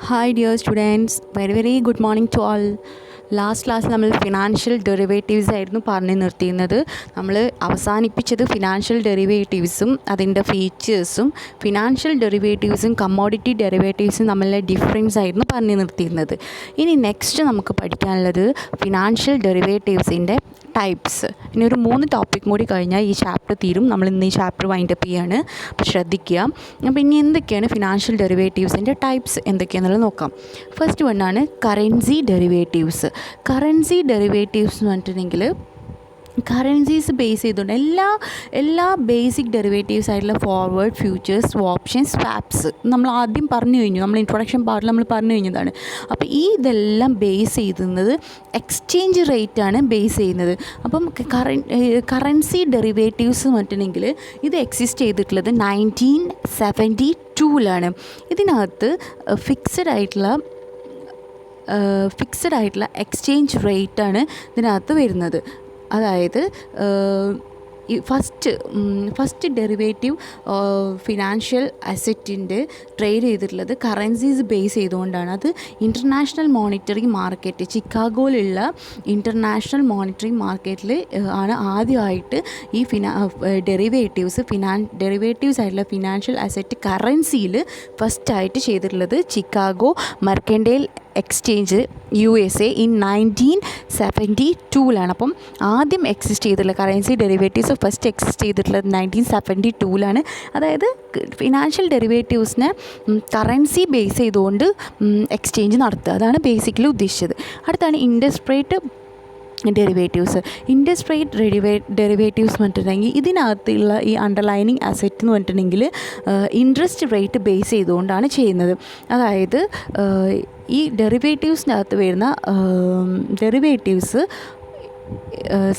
Hi dear students, very good morning to all. Last ക്ലാസ്സിൽ നമ്മൾ financial derivatives ആയിരുന്നു പറഞ്ഞു നിർത്തിയിരുന്നത്. നമ്മൾ അവസാനിപ്പിച്ചത് ഫിനാൻഷ്യൽ ഡെറിവേറ്റീവ്സും അതിൻ്റെ ഫീച്ചേഴ്സും ഫിനാൻഷ്യൽ ഡെറിവേറ്റീവ്സും കമ്മോഡിറ്റി ഡെറിവേറ്റീവ്സും തമ്മിലുള്ള ഡിഫറൻസ് ആയിരുന്നു പറഞ്ഞു നിർത്തിയിരുന്നത്. ഇനി നെക്സ്റ്റ് നമുക്ക് പഠിക്കാനുള്ളത് ഫിനാൻഷ്യൽ ഡെറിവേറ്റീവ്സിൻ്റെ ടൈപ്സ്. ഇനി ഒരു 3 ടോപ്പിക് കൂടി കഴിഞ്ഞാൽ ഈ ചാപ്റ്റർ തീരും. നമ്മൾ ഇന്ന് ഈ ചാപ്റ്റർ വൈൻഡപ്പ് ചെയ്യാണ്, അപ്പോൾ ശ്രദ്ധിക്കുക. അപ്പോൾ ഇനി എന്തൊക്കെയാണ് ഫിനാൻഷ്യൽ ഡെറിവേറ്റീവ്സിൻ്റെ ടൈപ്സ് എന്തൊക്കെയാണെന്നുള്ളത് നോക്കാം. ഫസ്റ്റ് വണ്ണാണ് കറൻസി ഡെറിവേറ്റീവ്സ്. കറൻസി ഡെറിവേറ്റീവ്സ് എന്ന് പറഞ്ഞിട്ടുണ്ടെങ്കിൽ കറൻസീസ് ബേസ് ചെയ്തുകൊണ്ട് എല്ലാ ബേസിക് ഡെറിവേറ്റീവ്സ് ആയിട്ടുള്ള ഫോർവേഡ്, ഫ്യൂച്ചേഴ്സ്, ഓപ്ഷൻസ്, സ്വാപ്സ് നമ്മൾ ആദ്യം പറഞ്ഞു കഴിഞ്ഞു. നമ്മൾ ഇൻട്രൊഡക്ഷൻ പാർട്ടിൽ നമ്മൾ പറഞ്ഞു കഴിഞ്ഞതാണ്. അപ്പോൾ ഇതെല്ലാം ബേസ് ചെയ്യുന്നത് എക്സ്ചേഞ്ച് റേറ്റാണ് ബേസ് ചെയ്യുന്നത്. അപ്പം കറൻസി ഡെറിവേറ്റീവ്സ് എന്ന് പറഞ്ഞിട്ടുണ്ടെങ്കിൽ ഇത് എക്സിസ്റ്റ് ചെയ്തിട്ടുള്ളത് 1972 ഇതിനകത്ത് ഫിക്സഡ് ആയിട്ടുള്ള എക്സ്ചേഞ്ച് റേറ്റാണ് ഇതിനകത്ത് വരുന്നത്. അതായത് ഈ ഫസ്റ്റ് ഡെറിവേറ്റീവ് ഫിനാൻഷ്യൽ അസറ്റിൻ്റെ ട്രേഡ് ചെയ്തിട്ടുള്ളത് കറൻസീസ് ബേസ് ചെയ്തുകൊണ്ടാണ്. അത് ഇൻ്റർനാഷണൽ മോണിറ്ററി മാർക്കറ്റ്, ചിക്കാഗോയിലുള്ള ഇൻ്റർനാഷണൽ മോണിറ്ററി മാർക്കറ്റിൽ ആണ് ആദ്യമായിട്ട് ഈ ഡെറിവേറ്റീവ്സ് ആയിട്ടുള്ള ഫിനാൻഷ്യൽ അസറ്റ് കറൻസിയിൽ ഫസ്റ്റായിട്ട് ചെയ്തിട്ടുള്ളത് Chicago mercantile exchange USA in 1972. അപ്പം ആദ്യം എക്സിസ്റ്റ് ചെയ്തിട്ടുള്ള കറൻസി ഡെറിവേറ്റീവ്സ് ഫസ്റ്റ് എക്സിസ്റ്റ് ചെയ്തിട്ടുള്ളത് 1972. അതായത് ഫിനാൻഷ്യൽ ഡെറിവേറ്റീവ്സിനെ കറൻസി ബേസ് ചെയ്തുകൊണ്ട് എക്സ്ചേഞ്ച് നടത്തുക, അതാണ് ബേസിക്കലി ഉദ്ദേശിച്ചത്. അടുത്താണ് interest rate derivatives. Interest rate derivatives എന്ന് പറഞ്ഞിട്ടുണ്ടെങ്കിൽ ഇതിനകത്തുള്ള ഈ അണ്ടർലൈനിങ് അസറ്റ് എന്ന് പറഞ്ഞിട്ടുണ്ടെങ്കിൽ ഇൻട്രസ്റ്റ് റേറ്റ് ബേസ് ചെയ്തുകൊണ്ടാണ് ചെയ്യുന്നത്. അതായത് ഈ ഡെറിവേറ്റീവ്സിനകത്ത് വരുന്ന ഡെറിവേറ്റീവ്സ്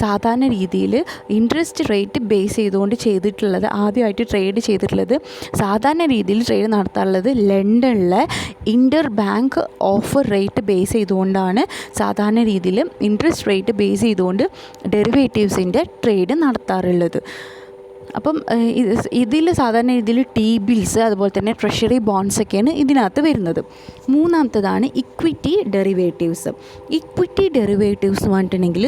സാധാരണ രീതിയിൽ ഇൻട്രസ്റ്റ് റേറ്റ് ബേസ് ചെയ്തുകൊണ്ട് ചെയ്തിട്ടുള്ളത്, ആദ്യമായിട്ട് ട്രേഡ് ചെയ്തിട്ടുള്ളത്, സാധാരണ രീതിയിൽ ട്രേഡ് നടത്താറുള്ളത് ലണ്ടനിലെ ഇൻ്റർ ബാങ്ക് ഓഫർ റേറ്റ് ബേസ് ചെയ്തുകൊണ്ടാണ് സാധാരണ രീതിയിൽ ഇൻട്രസ്റ്റ് റേറ്റ് ബേസ് ചെയ്തുകൊണ്ട് ഡെറിവേറ്റീവ്സിൻ്റെ ട്രേഡ് നടത്താറുള്ളത്. അപ്പം ഇതിൽ സാധാരണ രീതിയിൽ T-ബിൽസ് അതുപോലെ തന്നെ ട്രഷറി ബോണ്ട്സൊക്കെയാണ് ഇതിനകത്ത് വരുന്നത്. മൂന്നാമത്തതാണ് ഇക്വിറ്റി ഡെറിവേറ്റീവ്സ്. ഇക്വിറ്റി ഡെറിവേറ്റീവ്സ് എന്ന് പറഞ്ഞിട്ടുണ്ടെങ്കിൽ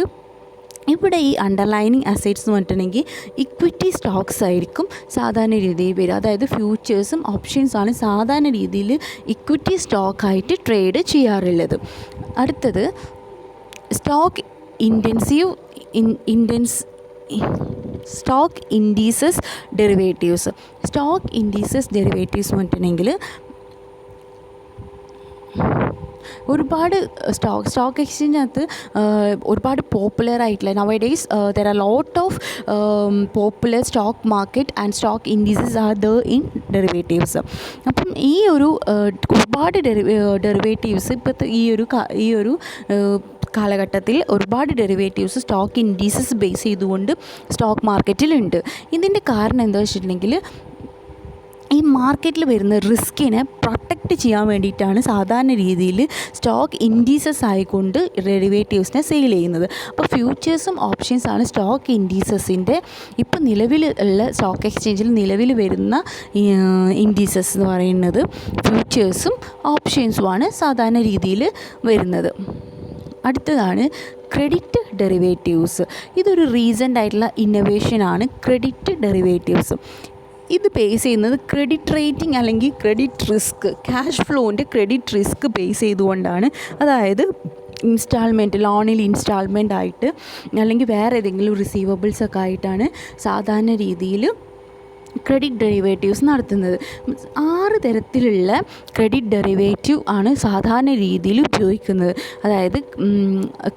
ഇവിടെ ഈ അണ്ടർലൈനിങ് അസറ്റ്സ് എന്ന് പറഞ്ഞിട്ടുണ്ടെങ്കിൽ ഇക്വിറ്റി സ്റ്റോക്സ് ആയിരിക്കും സാധാരണ രീതിയിൽ വരിക. അതായത് ഫ്യൂച്ചേഴ്സും ഓപ്ഷൻസാണ് സാധാരണ രീതിയിൽ ഇക്വിറ്റി സ്റ്റോക്കായിട്ട് ട്രേഡ് ചെയ്യാറുള്ളത്. അടുത്തത് stock indices derivatives. Stock indices derivatives എന്ന് പറഞ്ഞിട്ടുണ്ടെങ്കിൽ ഒരുപാട് സ്റ്റോക്ക് എക്സ്ചേഞ്ചിനകത്ത് ഒരുപാട് പോപ്പുലർ ആയിട്ടുള്ള nowadays there are lot of popular stock market and stock indices are the in derivatives. അപ്പം ഈ ഒരു ഒരുപാട് ഡെറിവേറ്റീവ്സ് ഇപ്പോഴത്തെ ഈ ഒരു കാലഘട്ടത്തിൽ ഒരുപാട് ഡെറിവേറ്റീവ്സ് സ്റ്റോക്ക് ഇൻഡീസസ് ബേസ് ചെയ്തുകൊണ്ട് സ്റ്റോക്ക് മാർക്കറ്റിലുണ്ട്. ഇതിൻ്റെ കാരണം എന്താ വെച്ചിട്ടുണ്ടെങ്കിൽ ഈ മാർക്കറ്റിൽ വരുന്ന റിസ്കിനെ പ്രൊട്ടക്റ്റ് ചെയ്യാൻ വേണ്ടിയിട്ടാണ് സാധാരണ രീതിയിൽ സ്റ്റോക്ക് ഇൻഡീസസ് ആയിക്കൊണ്ട് ഡെറിവേറ്റീവ്സിനെ സെയിൽ ചെയ്യുന്നത്. അപ്പോൾ ഫ്യൂച്ചേഴ്സും ഓപ്ഷൻസാണ് സ്റ്റോക്ക് ഇൻഡീസസിൻ്റെ ഇപ്പോൾ നിലവിലുള്ള സ്റ്റോക്ക് എക്സ്ചേഞ്ചിൽ നിലവിൽ വരുന്ന ഇൻഡീസസ് എന്ന് പറയുന്നത് ഫ്യൂച്ചേഴ്സും ഓപ്ഷൻസുമാണ് സാധാരണ രീതിയിൽ വരുന്നത്. അടുത്തതാണ് ക്രെഡിറ്റ് ഡെറിവേറ്റീവ്സ്. ഇതൊരു റീസെൻ്റ് ആയിട്ടുള്ള ഇന്നോവേഷനാണ് ക്രെഡിറ്റ് ഡെറിവേറ്റീവ്സ്. ഇത് ബേസ് ചെയ്യുന്നത് ക്രെഡിറ്റ് റേറ്റിംഗ് അല്ലെങ്കിൽ ക്രെഡിറ്റ് റിസ്ക്, ക്യാഷ് ഫ്ലോൻ്റെ ക്രെഡിറ്റ് റിസ്ക് ബേസ് ചെയ്തുകൊണ്ടാണ്. അതായത് ലോണിൽ ഇൻസ്റ്റാൾമെൻ്റ് ആയിട്ട് അല്ലെങ്കിൽ വേറെ ഏതെങ്കിലും റിസീവബിൾസൊക്കെ ആയിട്ടാണ് സാധാരണ രീതിയിൽ ക്രെഡിറ്റ് ഡെറിവേറ്റീവ്സ് നടത്തുന്നത്. 6 തരത്തിലുള്ള ക്രെഡിറ്റ് ഡെറിവേറ്റീവ് ആണ് സാധാരണ രീതിയിൽ ഉപയോഗിക്കുന്നത്. അതായത്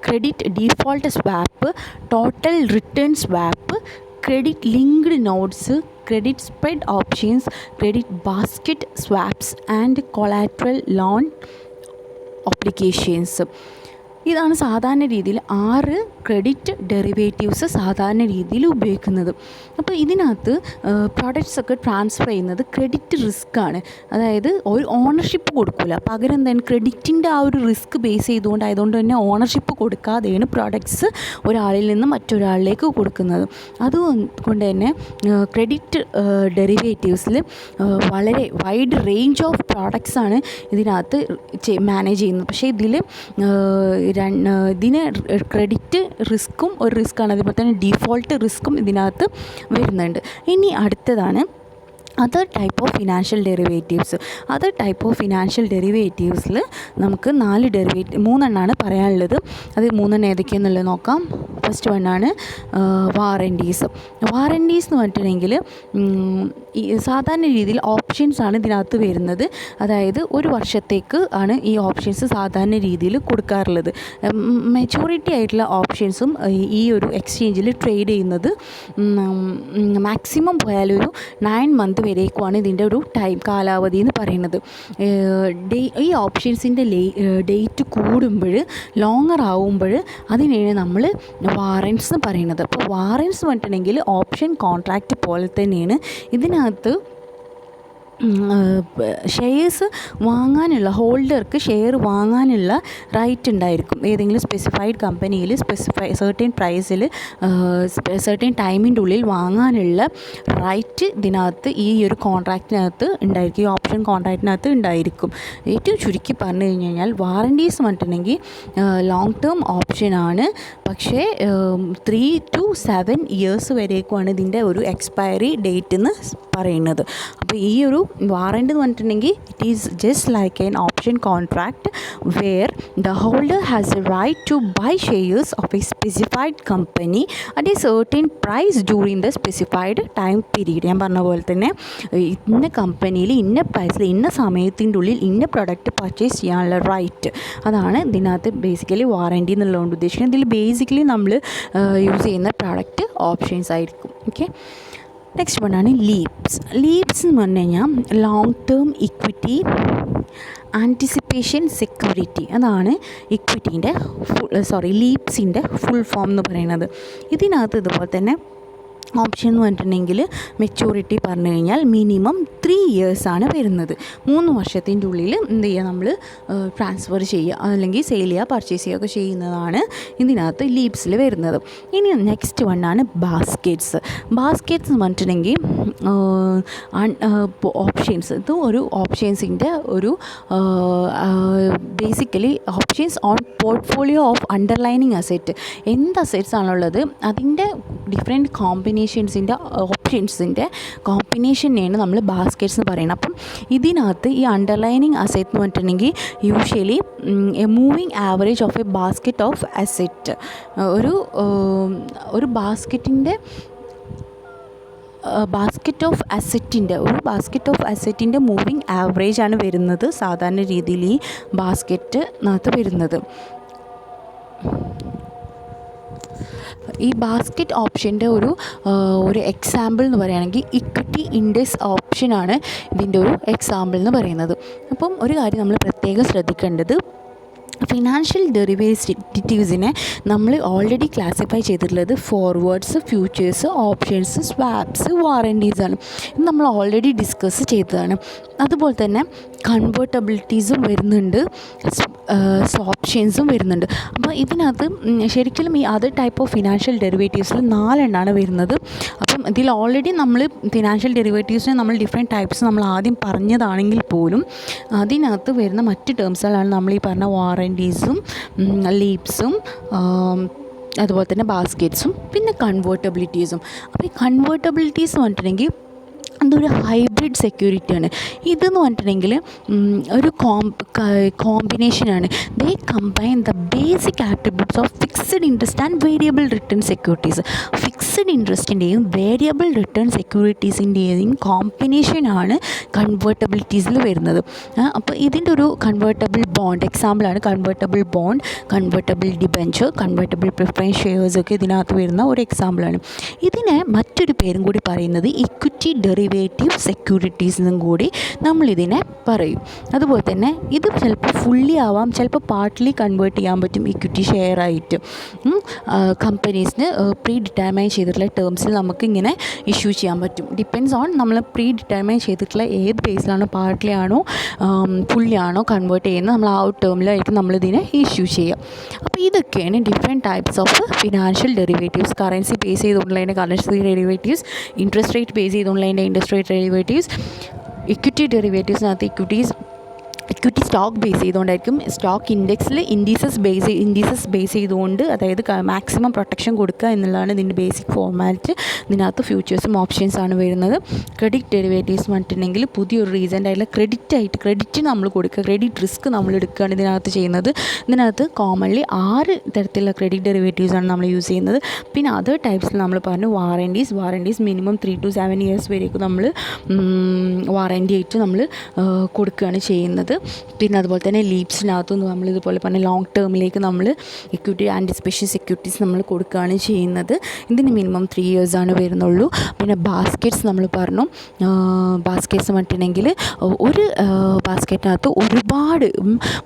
credit default swap, total return swap, credit linked notes, credit spread options, credit basket swaps and collateral loan obligations. ഇതാണ് സാധാരണ രീതിയിൽ 6 ക്രെഡിറ്റ് ഡെറിവേറ്റീവ്സ് സാധാരണ രീതിയിൽ ഉപയോഗിക്കുന്നത്. അപ്പോൾ ഇതിനകത്ത് പ്രോഡക്റ്റ്സ് ഒക്കെ ട്രാൻസ്ഫർ ചെയ്യുന്നത് ക്രെഡിറ്റ് റിസ്ക് ആണ്. അതായത് ഒരു ഓണർഷിപ്പ് കൊടുക്കില്ല, പകരം തന്നെ ക്രെഡിറ്റിൻ്റെ ആ ഒരു റിസ്ക് ബേസ് ചെയ്തുകൊണ്ട് തന്നെ ഓണർഷിപ്പ് കൊടുക്കാതെയാണ് പ്രോഡക്ട്സ് ഒരാളിൽ നിന്ന് മറ്റൊരാളിലേക്ക് കൊടുക്കുന്നത്. അതുകൊണ്ട് തന്നെ ക്രെഡിറ്റ് ഡെറിവേറ്റീവ്സിൽ വളരെ വൈഡ് റേഞ്ച് ഓഫ് പ്രോഡക്ട്സാണ് ഇതിനകത്ത് മാനേജ് ചെയ്യുന്നത്. പക്ഷേ ഇതിന് ക്രെഡിറ്റ് റിസ്ക്കും ഒരു റിസ്ക്കാണ്, അതുപോലെ തന്നെ ഡിഫോൾട്ട് റിസ്ക്കും ഇതിനകത്ത് വരുന്നുണ്ട്. ഇനി അടുത്തതാണ് other type of financial derivatives. Other type of financial ഡെറിവേറ്റീവ്സിൽ നമുക്ക് 3 പറയാനുള്ളത്. അത് 3 ഏതൊക്കെയാണെന്നുള്ളത് നോക്കാം. ഫസ്റ്റ് വണ്ണാണ് വാറൻറ്റീസ്. വാറൻറ്റീസ് എന്ന് പറഞ്ഞിട്ടുണ്ടെങ്കിൽ സാധാരണ രീതിയിൽ ഓപ്ഷൻസാണ് ഇതിനകത്ത് വരുന്നത്. അതായത് 1 വർഷത്തേക്ക് ആണ് ഈ ഓപ്ഷൻസ് സാധാരണ രീതിയിൽ കൊടുക്കാറുള്ളത്. മെച്ചൂരിറ്റി ആയിട്ടുള്ള ഓപ്ഷൻസും ഈ ഒരു എക്സ്ചേഞ്ചിൽ ട്രേഡ് ചെയ്യുന്നത് മാക്സിമം പോയാലൊരു 9 മന്ത് വരേക്കുമാണ് ഇതിൻ്റെ ഒരു ടൈം കാലാവധി എന്ന് പറയുന്നത്. ഈ ഓപ്ഷൻസിൻ്റെ ഡേറ്റ് കൂടുമ്പോൾ ലോങ്ങർ ആവുമ്പോൾ അതിനെയാണ് നമ്മൾ വാറൻറ്റ്സ് എന്ന് പറയുന്നത്. അപ്പോൾ വാറൻറ്റ്സ് പറഞ്ഞിട്ടുണ്ടെങ്കിൽ ഓപ്ഷൻ കോൺട്രാക്റ്റ് പോലെ തന്നെയാണ്. ഇതിനകത്ത് ഷെയർസ് വാങ്ങാനുള്ള ഹോൾഡർക്ക് ഷെയർ വാങ്ങാനുള്ള റൈറ്റ് ഉണ്ടായിരിക്കും. ഏതെങ്കിലും സ്പെസിഫൈഡ് കമ്പനിയിൽ സെർട്ടൻ പ്രൈസിൽ സെർട്ടൻ ടൈമിൻ്റെ ഉള്ളിൽ വാങ്ങാനുള്ള റൈറ്റ് ഇതിനകത്ത് ഈ ഒരു കോൺട്രാക്റ്റിനകത്ത് ഉണ്ടായിരിക്കും, ഈ ഓപ്ഷൻ കോൺട്രാക്റ്റിനകത്ത് ഉണ്ടായിരിക്കും. ഏറ്റവും ചുരുക്കി പറഞ്ഞു കഴിഞ്ഞാൽ വാറൻറ്റീസ് പറഞ്ഞിട്ടുണ്ടെങ്കിൽ ലോങ് ടേം ഓപ്ഷനാണ്. പക്ഷേ 3 to 7 ഇയേഴ്സ് വരേക്കുമാണ് ഇതിൻ്റെ ഒരു എക്സ്പയറി ഡേറ്റ് എന്ന് പറയുന്നത്. അപ്പോൾ ഈ ഒരു വാറൻറ്റ് എന്ന് പറഞ്ഞിട്ടുണ്ടെങ്കിൽ it is just like an option contract where the holder has a right to buy shares of a specified company at a certain price during the specified time period. ഞാൻ പറഞ്ഞ പോലെ തന്നെ ഇന്ന കമ്പനിയിൽ ഇന്ന പ്രൈസിൽ ഇന്ന സമയത്തിൻ്റെ ഉള്ളിൽ ഇന്ന പ്രൊഡക്റ്റ് പർച്ചേസ് ചെയ്യാനുള്ള റൈറ്റ്, അതാണ് ഇതിനകത്ത് ബേസിക്കലി വാറൻറ്റി എന്നുള്ളതുകൊണ്ട് ഉദ്ദേശിക്കുന്നത്. ഇതിൽ ബേസിക്കലി നമ്മൾ യൂസ് ചെയ്യുന്ന പ്രോഡക്റ്റ് ഓപ്ഷൻസ് ആയിരിക്കും. ഓക്കെ, നെക്സ്റ്റ് വണ്ണാണ് ലീപ്സ്. ലീപ്സ് എന്ന് പറഞ്ഞു കഴിഞ്ഞാൽ long term equity anticipation security. അതാണ് ഇക്വിറ്റീൻ്റെ ലീപ്സിൻ്റെ ഫുൾ ഫോം എന്ന് പറയുന്നത്. ഇതിനകത്ത് ഇതുപോലെ തന്നെ ഓപ്ഷൻ എന്ന് പറഞ്ഞിട്ടുണ്ടെങ്കിൽ മെച്യൂരിറ്റി പറഞ്ഞു കഴിഞ്ഞാൽ മിനിമം 3 ഇയേഴ്സാണ് വരുന്നത്. 3 വർഷത്തിൻ്റെ ഉള്ളിൽ എന്ത് ചെയ്യുക, നമ്മൾ ട്രാൻസ്ഫർ ചെയ്യുക അല്ലെങ്കിൽ സെയിൽ ചെയ്യുക പർച്ചേസ് ചെയ്യുകയൊക്കെ ചെയ്യുന്നതാണ് ഇതിനകത്ത് ലീപ്സിൽ വരുന്നത്. ഇനി നെക്സ്റ്റ് വണ്ണാണ് ബാസ്ക്കറ്റ്സ്. ബാസ്ക്കറ്റ്സ് എന്ന് പറഞ്ഞിട്ടുണ്ടെങ്കിൽ ഓപ്ഷൻസ്. ഇത് ഒരു ഓപ്ഷൻസിൻ്റെ ഒരു basically options on portfolio of underlining asset. എന്ത് അസെറ്റ്സ് ആണുള്ളത് അതിൻ്റെ ഡിഫറെൻറ്റ് കോമ്പിനേഷൻസിൻ്റെ ഓപ്ഷൻസിൻ്റെ കോമ്പിനേഷനെയാണ് നമ്മൾ ബാസ്ക്കറ്റ്സ് എന്ന് പറയുന്നത്. അപ്പം ഇതിനകത്ത് ഈ അണ്ടർലൈനിങ് അസെറ്റ് എന്ന് പറഞ്ഞിട്ടുണ്ടെങ്കിൽ usually A moving average of A basket of asset. ഒരു ബാസ്ക്കറ്റ് ഓഫ് അസെറ്റിൻ്റെ മൂവിങ് ആവറേജ് ആണ് വരുന്നത് സാധാരണ രീതിയിൽ ഈ ബാസ്ക്കറ്റിനകത്ത് വരുന്നത്. ഈ ബാസ്ക്കറ്റ് ഓപ്ഷൻ്റെ ഒരു എക്സാമ്പിൾ എന്ന് പറയുകയാണെങ്കിൽ ഇക്വിറ്റി ഇൻഡെക്സ് ഓപ്ഷനാണ് ഇതിൻ്റെ ഒരു എക്സാമ്പിൾ എന്ന് പറയുന്നത്. അപ്പം ഒരു കാര്യം നമ്മൾ പ്രത്യേകം ശ്രദ്ധിക്കേണ്ടത്, ഫിനാൻഷ്യൽ ഡെറിവേറ്റീവ്സിനെ നമ്മൾ ഓൾറെഡി ക്ലാസിഫൈ ചെയ്തിട്ടുള്ളത് ഫോർവേഡ്സ്, ഫ്യൂച്ചേഴ്സ്, ഓപ്ഷൻസ്, സ്വാപ്സ്, വാറൻറ്റീസാണ്. ഇത് നമ്മൾ ഓൾറെഡി ഡിസ്കസ് ചെയ്തതാണ്. അതുപോലെ തന്നെ കൺവേർട്ടബിലിറ്റീസും വരുന്നുണ്ട്, ഓപ്ഷൻസും വരുന്നുണ്ട്. അപ്പോൾ ഇതിനകത്ത് ശരിക്കും ഈ അതർ ടൈപ്പ് ഓഫ് ഫിനാൻഷ്യൽ ഡെറിവേറ്റീവ്സിൽ 4 എണ്ണമാണ് വരുന്നത്. അപ്പം ഇതിൽ ഓൾറെഡി നമ്മൾ ഫിനാൻഷ്യൽ ഡെറിവേറ്റീവ്സിനെ നമ്മൾ ഡിഫറെൻറ്റ് ടൈപ്സ് നമ്മൾ ആദ്യം പറഞ്ഞതാണെങ്കിൽ പോലും അതിനകത്ത് വരുന്ന മറ്റ് ടേംസുകളാണ് നമ്മൾ ഈ പറഞ്ഞ വാറൻറ്റീസും ലീപ്സും അതുപോലെ തന്നെ ബാസ്ക്കറ്റ്സും പിന്നെ കൺവേർട്ടബിലിറ്റീസും. അപ്പോൾ ഈ കൺവേർട്ടബിലിറ്റീസ് എന്ന് പറഞ്ഞിട്ടുണ്ടെങ്കിൽ അതൊരു ഹൈബ്രിഡ് സെക്യൂരിറ്റിയാണ്. ഇതെന്ന് പറഞ്ഞിട്ടുണ്ടെങ്കിൽ ഒരു കോമ്പിനേഷനാണ്. They combine the basic attributes of fixed interest and variable return securities. Fixed fixed ഇൻട്രസ്റ്റിൻ്റെയും വേരിയബിൾ റിട്ടേൺ സെക്യൂരിറ്റീസിൻ്റെയും കോമ്പിനേഷനാണ് കൺവേർട്ടബിലിറ്റീസിൽ വരുന്നത്. അപ്പോൾ ഇതിൻ്റെ ഒരു കൺവേർട്ടബിൾ ബോണ്ട് എക്സാമ്പിളാണ് convertible bond, convertible debenture, convertible preference shares ഒക്കെ ഇതിനകത്ത് വരുന്ന ഒരു എക്സാമ്പിളാണ്. ഇതിന് മറ്റൊരു പേരും കൂടി പറയുന്നത് ഇക്വിറ്റി ഡെറിവേറ്റീവ് സെക്യൂരിറ്റീസ് എന്നും കൂടി നമ്മളിതിനെ പറയും. അതുപോലെ തന്നെ ഇത് ചിലപ്പോൾ ഫുള്ളി ആവാം, ചിലപ്പോൾ പാർട്ട്ലി കൺവേർട്ട് ചെയ്യാൻ പറ്റും ഇക്വിറ്റി ഷെയർ ആയിട്ട്. കമ്പനീസിന് പ്രീ ഡിറ്റർമൈൻ ചെയ്തിട്ടുള്ള ടേംസിൽ നമുക്ക് ഇങ്ങനെ ഇഷ്യൂ ചെയ്യാൻ പറ്റും. ഡിപ്പെൻഡ്സ് ഓൺ നമ്മൾ പ്രീ ഡിറ്റർമൈൻ ചെയ്തിട്ടുള്ള ഏത് ബേസിലാണോ, പാർട്ട്ലി ആണോ ഫുള്ളി ആണോ കൺവേർട്ട് ചെയ്യുന്നത്, നമ്മൾ ആ ഒരു ടേമിലായിരിക്കും നമ്മളിതിനെ ഇഷ്യൂ ചെയ്യുക. അപ്പോൾ ഇതൊക്കെയാണ് different types of financial derivatives. Currency base ചെയ്തുകൊണ്ടുള്ളതിൻ്റെ currency derivatives, interest rate base ചെയ്തുകൊണ്ടുള്ളതിൻ്റെ ഇൻട്രസ്റ്റ് റേറ്റ് ഡെറിവേറ്റീവ്സ്, ഇക്വിറ്റി ഡെറിവേറ്റീവ്സിനകത്ത് ഇക്വിറ്റി സ്റ്റോക്ക് ബേസ് ചെയ്തുകൊണ്ടായിരിക്കും, സ്റ്റോക്ക് ഇൻഡീസസ് ബേസ് ചെയ്തുകൊണ്ട്, അതായത് മാക്സിമം പ്രൊട്ടക്ഷൻ കൊടുക്കുക എന്നുള്ളതാണ് ഇതിൻ്റെ ബേസിക് ഫോർമാറ്റ്. ഇതിനകത്ത് ഫ്യൂച്ചേഴ്സും ഓപ്ഷൻസാണ് വരുന്നത്. ക്രെഡിറ്റ് ഡെറിവേറ്റീവ്സ് പറഞ്ഞിട്ടുണ്ടെങ്കിൽ പുതിയൊരു റീസൻ്റ് ആയിട്ടുള്ള ക്രെഡിറ്റ് നമ്മൾ കൊടുക്കുക, ക്രെഡിറ്റ് റിസ്ക് നമ്മൾ എടുക്കുകയാണ് ഇതിനകത്ത് ചെയ്യുന്നത്. ഇതിനകത്ത് കോമൺലി 6 തരത്തിലുള്ള ക്രെഡിറ്റ് ഡെറിവേറ്റീവ്സാണ് നമ്മൾ യൂസ് ചെയ്യുന്നത്. പിന്നെ അതർ ടൈപ്സിൽ നമ്മൾ പറഞ്ഞു വാറൻറ്റീസ് മിനിമം 3 to 7 years വരേക്കും നമ്മൾ വാറൻറ്റി ആയിട്ട് നമ്മൾ കൊടുക്കുകയാണ് ചെയ്യുന്നത്. പിന്നെ അതുപോലെ തന്നെ ലീപ്സിനകത്തുനിന്ന് നമ്മൾ ഇതുപോലെ പറഞ്ഞ ലോങ് ടേമിലേക്ക് നമ്മൾ ഇക്വിറ്റി ആൻറ്റിസിപ്പേഷൻ സെക്യൂരിറ്റീസ് നമ്മൾ കൊടുക്കുകയാണ് ചെയ്യുന്നത്. ഇതിന് മിനിമം 3 years ആണ് വരുന്നുള്ളൂ. പിന്നെ ബാസ്ക്കറ്റ്സ് നമ്മൾ പറഞ്ഞു, ബാസ്ക്കറ്റ്സ് പറഞ്ഞിട്ടുണ്ടെങ്കിൽ ഒരു ബാസ്ക്കറ്റിനകത്ത് ഒരുപാട്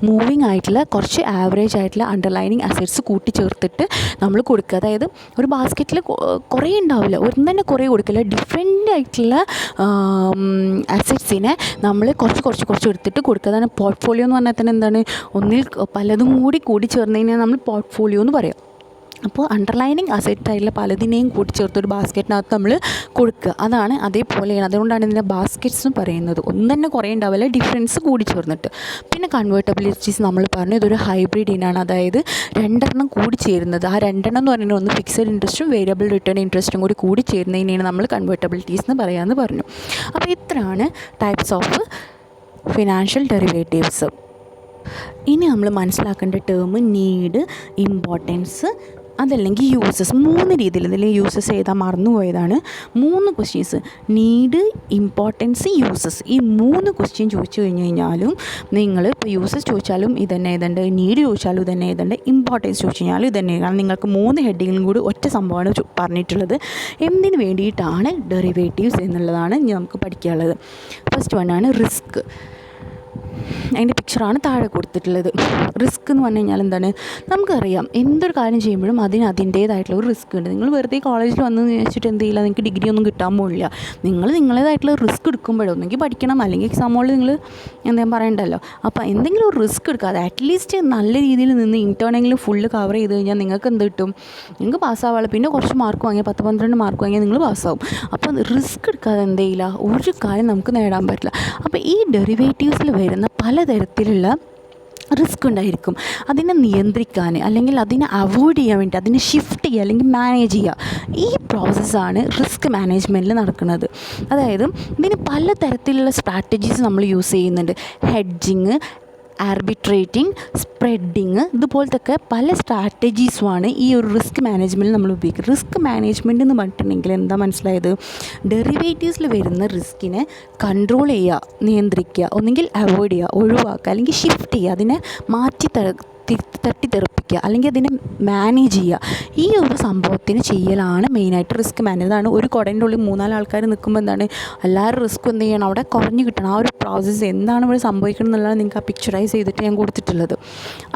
മൂവിങ് ആയിട്ടുള്ള കുറച്ച് ആവറേജ് ആയിട്ടുള്ള അണ്ടർലൈനിങ് അസറ്റ്സ് കൂട്ടിച്ചേർത്തിട്ട് നമ്മൾ കൊടുക്കുക. അതായത് ഒരു ബാസ്ക്കറ്റിൽ കുറേ ഉണ്ടാവില്ല, ഒന്നും തന്നെ കുറേ കൊടുക്കില്ല, ഡിഫറെൻ്റ് ആയിട്ടുള്ള അസറ്റ്സിനെ നമ്മൾ കുറച്ച് എടുത്തിട്ട് കൊടുക്കുക. അതാണ് പോർട്ട്ഫോളിയോ എന്ന് പറഞ്ഞാൽ തന്നെ എന്താണ്, ഒന്നിൽ പലതും കൂടി ചേർന്നതിനെ നമ്മൾ പോർട്ട്ഫോളിയോ എന്ന് പറയാം. അപ്പോൾ അണ്ടർലൈനിങ് അസറ്റായിട്ടുള്ള പലതിനെയും കൂട്ടിച്ചേർത്ത് ഒരു ബാസ്ക്കറ്റിനകത്ത് നമ്മൾ കൊടുക്കുക, അതാണ് അതേപോലെയാണ്. അതുകൊണ്ടാണ് ഇതിൻ്റെ ബാസ്ക്കറ്റ്സ് എന്ന് പറയുന്നത്. ഒന്നും തന്നെ കുറേ ഉണ്ടാവില്ല, ഡിഫറൻസ് കൂടി ചേർന്നിട്ട്. പിന്നെ കൺവേർട്ടബിലിറ്റീസ് നമ്മൾ പറഞ്ഞു, ഇതൊരു ഹൈബ്രിഡ് ഇനാണ്, അതായത് 2 കൂടി ചേരുന്നത്. ആ 2 എന്ന് പറയുന്നത് ഒന്ന് ഫിക്സഡ് ഇൻട്രസ്റ്റും വേരിയബിൾ റിട്ടേൺ ഇൻട്രസ്റ്റും കൂടി ചേരുന്നതിനെയാണ് നമ്മൾ കൺവേർട്ടബിലിറ്റീസ് എന്ന് പറയാമെന്ന് പറഞ്ഞു. അപ്പോൾ ഇത്രയാണ് ടൈപ്സ് ഓഫ് ഫിനാൻഷ്യൽ ഡെറിവേറ്റീവ്സ്. ഇനി നമ്മൾ മനസ്സിലാക്കേണ്ട ടേം നീഡ്, ഇമ്പോർട്ടൻസ്, അതല്ലെങ്കിൽ യൂസസ്. 3 രീതിയിൽ ഇതിൽ യൂസസ് എഴുതാൻ മറന്നുപോയതാണ്. 3 ക്വസ്റ്റ്യൻസ്, നീഡ്, ഇമ്പോർട്ടൻസ്, യൂസസ്. ഈ 3 ക്വസ്റ്റ്യൻ ചോദിച്ചു കഴിഞ്ഞാലും നിങ്ങൾ ഇപ്പോൾ യൂസസ് ചോദിച്ചാലും ഇതന്നെ എഴുതേണ്ട, നീഡ് ചോദിച്ചാലും ഇതന്നെ എഴുതേണ്ട, ഇമ്പോർട്ടൻസ് ചോദിച്ചു കഴിഞ്ഞാലും ഇതന്നെ. കാരണം നിങ്ങൾക്ക് 3 ഹെഡിങ്ങിലും കൂടി ഒറ്റ സംഭവമാണ് പറഞ്ഞിട്ടുള്ളത്. എന്തിനു വേണ്ടിയിട്ടാണ് ഡെറിവേറ്റീവ്സ് എന്നുള്ളതാണ് ഇനി നമുക്ക് പഠിക്കാനുള്ളത്. ഫസ്റ്റ് വണ്ണാണ് റിസ്ക്. അതിൻ്റെ പിക്ചറാണ് താഴെ കൊടുത്തിട്ടുള്ളത്. റിസ്ക് എന്ന് പറഞ്ഞു കഴിഞ്ഞാൽ എന്താണ്, നമുക്കറിയാം എന്തൊരു കാര്യം ചെയ്യുമ്പോഴും അതിൻ്റേതായിട്ടുള്ള ഒരു റിസ്ക് ഉണ്ട്. നിങ്ങൾ വെറുതെ കോളേജിൽ വന്ന് വെച്ചിട്ട് എന്ത് ചെയ്യില്ല, നിങ്ങൾക്ക് ഡിഗ്രി ഒന്നും കിട്ടാൻ പോകില്ല. നിങ്ങളേതായിട്ടുള്ള റിസ്ക് എടുക്കുമ്പോഴോ ഒന്നെങ്കിൽ പഠിക്കണം, അല്ലെങ്കിൽ എക്സാം ഹോളിൽ നിങ്ങൾ എന്തെങ്കിലും പറയണ്ടല്ലോ. അപ്പോൾ എന്തെങ്കിലും ഒരു റിസ്ക് എടുക്കാതെ അറ്റ്ലീസ്റ്റ് നല്ല രീതിയിൽ നിന്ന് ഇൻറ്റേണെങ്കിലും ഫുള്ള് കവർ ചെയ്ത് കഴിഞ്ഞാൽ നിങ്ങൾക്ക് എന്ത് കിട്ടും, നിങ്ങൾക്ക് പാസ്സാവുള്ളൂ. പിന്നെ കുറച്ച് മാർക്ക് വാങ്ങിയാൽ 10-12 മാർക്ക് വാങ്ങിയാൽ നിങ്ങൾ പാസ്സാവും. അപ്പോൾ റിസ്ക് എടുക്കാതെ എന്ത് ചെയ്യില്ല, ഒരു കാര്യം നമുക്ക് നേടാൻ പറ്റില്ല. അപ്പോൾ ഈ ഡെറിവേറ്റീവ്സിൽ വരുന്ന പലതരത്തിലുള്ള റിസ്ക് ഉണ്ടായിരിക്കും. അതിനെ നിയന്ത്രിക്കാൻ അല്ലെങ്കിൽ അതിനെ അവോയ്ഡ് ചെയ്യാൻ വേണ്ടി അതിനെ ഷിഫ്റ്റ് ചെയ്യുക അല്ലെങ്കിൽ മാനേജ് ചെയ്യുക, ഈ പ്രോസസ്സാണ് റിസ്ക് മാനേജ്മെൻറ്റിൽ നടക്കുന്നത്. അതായത് ഇതിന് പലതരത്തിലുള്ള സ്ട്രാറ്റജീസ് നമ്മൾ യൂസ് ചെയ്യുന്നുണ്ട്. ഹെഡ്ജിങ്, ആർബിട്രേറ്റിംഗ്, സ്പ്രെഡിങ്, ഇതുപോലത്തെ പല സ്ട്രാറ്റജീസുമാണ് ഈ ഒരു റിസ്ക് മാനേജ്മെൻറ്റിൽ നമ്മൾ ഉപയോഗിക്കുന്നത്. റിസ്ക് മാനേജ്മെൻറ്റ് എന്ന് പറഞ്ഞിട്ടുണ്ടെങ്കിൽ എന്താ മനസ്സിലായത്, ഡെറിവേറ്റീവ്സിൽ വരുന്ന റിസ്കിനെ കൺട്രോൾ ചെയ്യുക, നിയന്ത്രിക്കുക, ഒന്നുകിൽ അവോയ്ഡ് ചെയ്യുക, ഒഴിവാക്കുക, അല്ലെങ്കിൽ ഷിഫ്റ്റ് ചെയ്യുക, അതിനെ മാറ്റി തട്ടിത്തെറിപ്പിക്കുക, അല്ലെങ്കിൽ അതിനെ മാനേജ് ചെയ്യുക. ഈ ഒരു സംഭവത്തിന് ചെയ്യലാണ് മെയിനായിട്ട് റിസ്ക് മാനേജ്. അതാണ് ഒരു കുടേൻ്റെ ഉള്ളിൽ 3-4 ആൾക്കാർ നിൽക്കുമ്പോൾ എന്താണ് എല്ലാവരും റിസ്ക് എന്ത് ചെയ്യണം, അവിടെ കുറഞ്ഞ് കിട്ടണം. ആ ഒരു പ്രോസസ്സ് എന്താണ് ഇവിടെ സംഭവിക്കണം എന്നുള്ളത് നിങ്ങൾക്ക് ആ പിക്ചറൈസ് ചെയ്തിട്ട് ഞാൻ കൊടുത്തിട്ടുള്ളത്.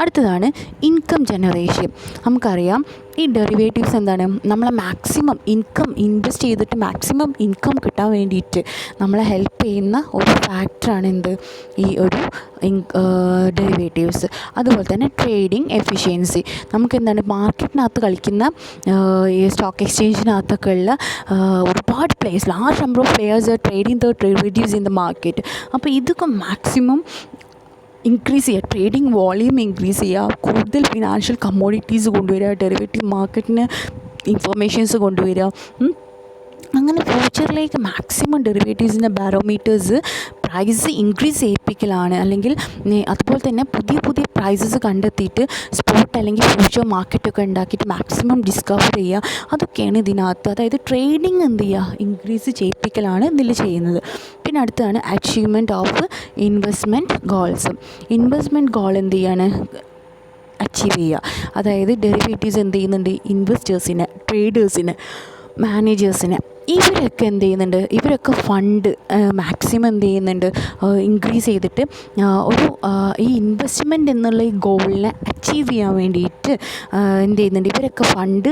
അടുത്തതാണ് ഇൻകം ജനറേഷൻ. നമുക്കറിയാം ഈ ഡെറിവേറ്റീവ്സ് എന്താണ്, നമ്മളെ മാക്സിമം ഇൻകം ഇൻവെസ്റ്റ് ചെയ്തിട്ട് മാക്സിമം ഇൻകം കിട്ടാൻ വേണ്ടിയിട്ട് നമ്മളെ ഹെൽപ്പ് ചെയ്യുന്ന ഒരു ഫാക്ടറാണ് എന്ത്, ഈ ഒരു ഡെറിവേറ്റീവ്സ്. അതുപോലെ തന്നെ ട്രേഡിംഗ് എഫിഷ്യൻസി. നമുക്ക് എന്താണ് മാർക്കറ്റിനകത്ത് കളിക്കുന്ന ഈ സ്റ്റോക്ക് എക്സ്ചേഞ്ചിനകത്തൊക്കെ ഉള്ള ഒരുപാട് players, large number of players trading the derivatives in the market. അപ്പോൾ ഇതൊക്കെ മാക്സിമം ഇൻക്രീസ് ചെയ്യുക, ട്രേഡിംഗ് വോളിയം ഇൻക്രീസ് ചെയ്യുക, കൂടുതൽ ഫിനാൻഷ്യൽ കമ്മോഡിറ്റീസ് കൊണ്ടുവരിക, ഡെറിവേറ്റീവ് മാർക്കറ്റിന് ഇൻഫർമേഷൻസ് കൊണ്ടുവരിക. അങ്ങനെ ഫ്യൂച്ചറിലേക്ക് മാക്സിമം ഡെറിവേറ്റീവ്സിൻ്റെ ബാരോമീറ്റേഴ്സ് പ്രൈസ് ഇൻക്രീസ് ചെയ്യിപ്പിക്കലാണ്. അല്ലെങ്കിൽ അതുപോലെ തന്നെ പുതിയ പുതിയ പ്രൈസസ് കണ്ടെത്തിയിട്ട് സ്പോട്ട് അല്ലെങ്കിൽ ഫ്യൂച്ചർ മാർക്കറ്റൊക്കെ ഉണ്ടാക്കിയിട്ട് മാക്സിമം ഡിസ്കവർ ചെയ്യുക, അതൊക്കെയാണ് ഇതിനകത്ത്. അതായത് ട്രേഡിങ് എന്ത് ചെയ്യുക, ഇൻക്രീസ് ചെയ്യിപ്പിക്കലാണ് ഇതിൽ ചെയ്യുന്നത്. പിന്നെ അടുത്താണ് achievement of investment goals. Investment goal എന്ത് ചെയ്യാണ്, അച്ചീവ് ചെയ്യുക. അതായത് ഡെറിവേറ്റീവ്സ് എന്ത് ചെയ്യുന്നുണ്ട്, ഇൻവെസ്റ്റേഴ്സിനെ, ട്രേഡേഴ്സിനെ, മാനേജേഴ്സിനെ, ഇവരൊക്കെ എന്ത് ചെയ്യുന്നുണ്ട്, ഇവരൊക്കെ ഫണ്ട് മാക്സിമം എന്ത് ചെയ്യുന്നുണ്ട്, ഇൻക്രീസ് ചെയ്തിട്ട് ഒരു ഈ ഇൻവെസ്റ്റ്മെൻറ്റ് എന്നുള്ള ഈ ഗോളിനെ അച്ചീവ് ചെയ്യാൻ വേണ്ടിയിട്ട് എന്ത് ചെയ്യുന്നുണ്ട്, ഇവരൊക്കെ ഫണ്ട്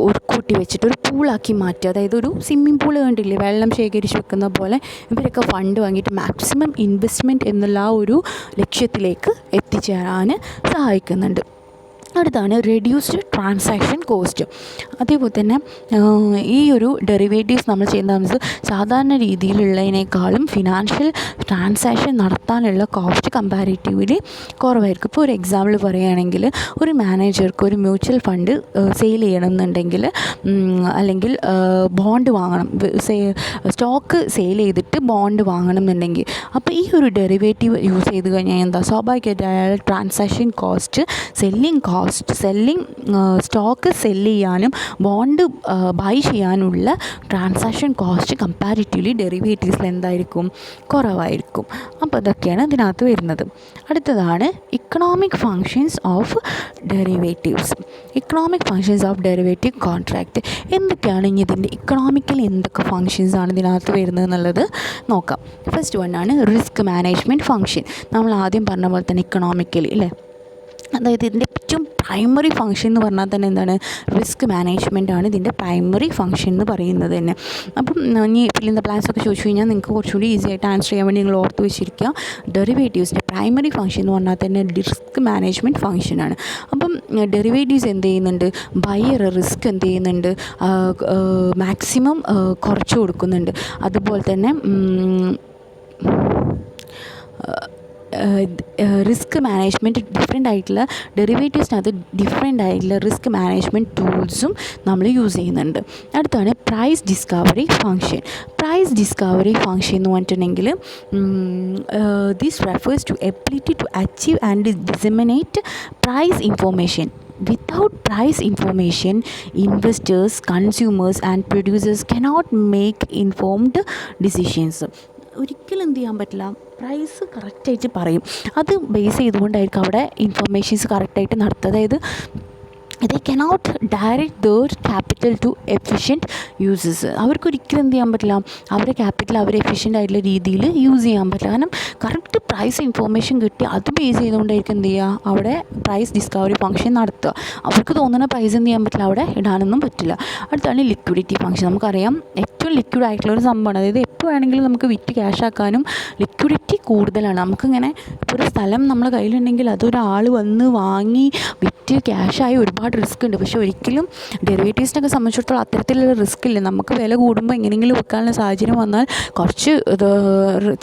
ഒരു കൂട്ടി വെച്ചിട്ട് ഒരു പൂളാക്കി മാറ്റുക. അതായത് ഒരു സ്വിമ്മിംഗ് പൂൾ കണ്ടില്ലേ, വെള്ളം ശേഖരിച്ച് വെക്കുന്ന പോലെ ഇവരൊക്കെ ഫണ്ട് വാങ്ങിയിട്ട് മാക്സിമം ഇൻവെസ്റ്റ്മെൻറ്റ് എന്നുള്ള ആ ഒരു ലക്ഷ്യത്തിലേക്ക് എത്തിച്ചേരാൻ സഹായിക്കുന്നുണ്ട്. അടുത്താണ് റെഡ്യൂസ്ഡ് ട്രാൻസാക്ഷൻ കോസ്റ്റ്. അതേപോലെ തന്നെ ഈ ഒരു ഡെറിവേറ്റീവ്സ് നമ്മൾ ചെയ്യുന്ന സാധാരണ രീതിയിലുള്ളതിനേക്കാളും ഫിനാൻഷ്യൽ ട്രാൻസാക്ഷൻ നടത്താനുള്ള കോസ്റ്റ് കമ്പാരിറ്റീവ്ലി കുറവായിരിക്കും. ഇപ്പോൾ ഒരു എക്സാമ്പിൾ പറയുകയാണെങ്കിൽ, ഒരു മാനേജർക്ക് ഒരു മ്യൂച്വൽ ഫണ്ട് സെയിൽ ചെയ്യണമെന്നുണ്ടെങ്കിൽ, അല്ലെങ്കിൽ ബോണ്ട് വാങ്ങണം, സ്റ്റോക്ക് സെയിൽ ചെയ്തിട്ട് ബോണ്ട് വാങ്ങണം എന്നുണ്ടെങ്കിൽ, അപ്പോൾ ഈ ഒരു ഡെറിവേറ്റീവ് യൂസ് ചെയ്ത് കഴിഞ്ഞാൽ എന്താ, സ്വാഭാവികമായിട്ട് അയാൾ transaction cost, selling stock sell ചെയ്യാനും ബോണ്ട് ബൈ ചെയ്യാനുള്ള ട്രാൻസാക്ഷൻ കോസ്റ്റ് കമ്പാരിറ്റീവ്ലി ഡെറിവേറ്റീവ്സിൽ എന്തായിരിക്കും, കുറവായിരിക്കും. അപ്പോൾ ഇതൊക്കെയാണ് ഇതിനകത്ത് വരുന്നത്. അടുത്തതാണ് economic functions of derivatives. Economic functions of derivative contract എന്തൊക്കെയാണ്, ഇനി ഇതിൻ്റെ ഇക്കണോമിക്കലി എന്തൊക്കെ ഫങ്ഷൻസ് ആണ് ഇതിനകത്ത് വരുന്നത് എന്നുള്ളത് നോക്കാം. ഫസ്റ്റ് വൺ ആണ് റിസ്ക് മാനേജ്മെൻറ്റ് ഫങ്ഷൻ. നമ്മൾ ആദ്യം പറഞ്ഞ പോലെ തന്നെ ഇക്കണോമിക്കലി അല്ലേ, അതായത് ഇതിൻ്റെ ഏറ്റവും പ്രൈമറി ഫങ്ഷൻ എന്ന് പറഞ്ഞാൽ തന്നെ എന്താണ്, റിസ്ക് മാനേജ്മെൻ്റ് ആണ് ഇതിൻ്റെ പ്രൈമറി ഫങ്ഷൻ എന്ന് പറയുന്നത് തന്നെ. അപ്പം ഇനി ഫിൽ ഇൻ ദ ബ്ലാങ്ക്സ് ഒക്കെ ചോദിച്ചു കഴിഞ്ഞാൽ നിങ്ങൾക്ക് കുറച്ചുകൂടി ഈസി ആയിട്ട് ആൻസർ ചെയ്യാൻ വേണ്ടി നിങ്ങൾ ഓർത്ത് വെച്ചിരിക്കുക. ഡെറിവേറ്റീവ്സിൻ്റെ പ്രൈമറി ഫങ്ഷൻ എന്ന് പറഞ്ഞാൽ തന്നെ റിസ്ക് മാനേജ്മെൻറ്റ് ഫങ്ഷനാണ്. അപ്പം ഡെറിവേറ്റീവ്സ് എന്ത് ചെയ്യുന്നുണ്ട്, ബയർ റിസ്ക് എന്ത് ചെയ്യുന്നുണ്ട്, മാക്സിമം കുറച്ച് കൊടുക്കുന്നുണ്ട്. അതുപോലെ തന്നെ റിസ്ക് മാനേജ്മെൻറ്റ് ഡിഫറെൻ്റ് ആയിട്ടുള്ള ഡെറിവേറ്റീവ്സിനകത്ത് ഡിഫറെൻ്റ് ആയിട്ടുള്ള റിസ്ക് മാനേജ്മെൻറ്റ് ടൂൾസും നമ്മൾ യൂസ് ചെയ്യുന്നുണ്ട്. അടുത്താണ് price discovery function. Price discovery function എന്ന് പറഞ്ഞിട്ടുണ്ടെങ്കിൽ this refers to ability to achieve and disseminate price information. Without price information, investors, consumers and producers cannot make informed decisions. ഒരിക്കലും എന്ത് ചെയ്യാൻ പറ്റില്ല, പ്രൈസ് കറക്റ്റായിട്ട് പറയും. അത് ബേസ് ചെയ്തുകൊണ്ടായിരിക്കും അവിടെ ഇൻഫർമേഷൻസ് കറക്റ്റായിട്ട് നടത്തുക. അതായത് they cannot direct their capital to efficient uses. അവർക്കൊരിക്കലും എന്ത് ചെയ്യാൻ പറ്റില്ല, അവരുടെ ക്യാപിറ്റൽ അവർ എഫിഷ്യൻ്റ് ആയിട്ടുള്ള രീതിയിൽ യൂസ് ചെയ്യാൻ പറ്റില്ല. കാരണം കറക്റ്റ് പ്രൈസ് ഇൻഫോർമേഷൻ കിട്ടി അത് ബേസ് ചെയ്തുകൊണ്ടായിരിക്കും എന്ത് ചെയ്യുക, അവിടെ പ്രൈസ് ഡിസ്കവറി ഫംഗ്ഷൻ നടത്തുക. അവർക്ക് തോന്നുന്ന പ്രൈസ് എന്ത് ചെയ്യാൻ പറ്റില്ല, അവിടെ ഇടാനൊന്നും പറ്റില്ല. അടുത്താണ് ലിക്വിഡിറ്റി ഫംഗ്ഷൻ. നമുക്കറിയാം ഏറ്റവും ലിക്വിഡ് ആയിട്ടുള്ള ഒരു സംഭവമാണ്. അതായത് എപ്പോൾ വേണമെങ്കിലും നമുക്ക് വിറ്റ് ക്യാഷ് ആക്കാനും ലിക്വിഡിറ്റി കൂടുതലാണ്. നമുക്കിങ്ങനെ ഇപ്പോൾ ഒരു സ്ഥലം നമ്മുടെ കയ്യിലുണ്ടെങ്കിൽ അതൊരാൾ വന്ന് വാങ്ങി വിറ്റ് ക്യാഷായി ഒരുപാട് റിസ്ക് ഉണ്ട്. പക്ഷേ ഒരിക്കലും ഡെറിവേറ്റീവ്സിനൊക്കെ സംബന്ധിച്ചിടത്തോളം അത്തരത്തിലുള്ള റിസ്ക് ഇല്ല. നമുക്ക് വില കൂടുമ്പോൾ എങ്ങനെയെങ്കിലും വിൽക്കാനുള്ള സാഹചര്യം വന്നാൽ കുറച്ച്